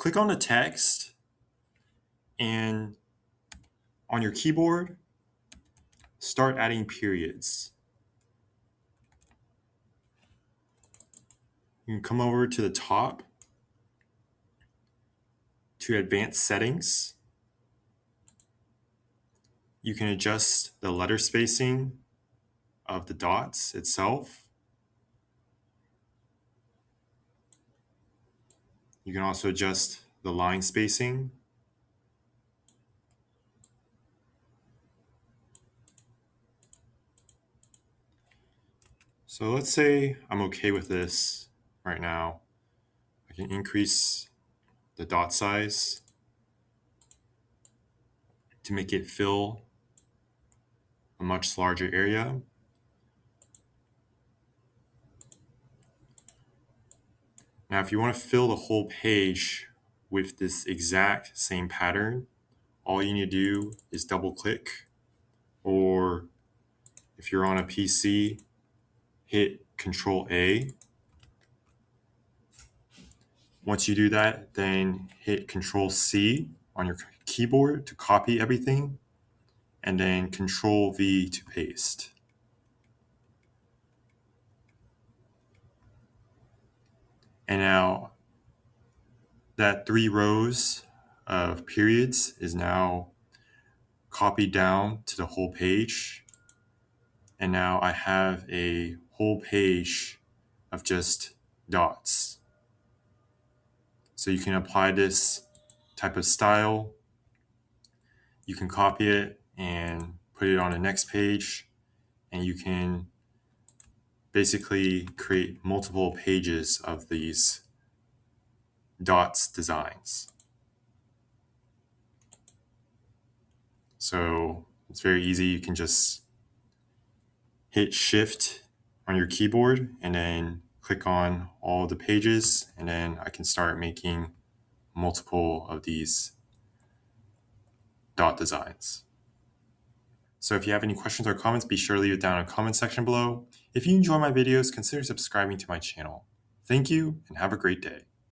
Click on the text and on your keyboard, start adding periods. You can come over to the top to advanced settings. You can adjust the letter spacing of the dots itself. You can also adjust the line spacing. So let's say I'm okay with this right now. I can increase the dot size to make it fill a much larger area. Now, if you want to fill the whole page with this exact same pattern, all you need to do is double click, or if you're on a PC, hit Ctrl A. Once you do that, then hit Ctrl C on your keyboard to copy everything, and then Ctrl V to paste. And now that 3 rows of periods is now copied down to the whole page. And now I have a whole page of just dots. So you can apply this type of style. You can copy it and put it on the next page, and you can basically create multiple pages of these dots designs. So it's very easy. You can just hit Shift on your keyboard and then click on all the pages, and then I can start making multiple of these dot designs. So if you have any questions or comments, be sure to leave it down in the comment section below. If you enjoy my videos, consider subscribing to my channel. Thank you and have a great day.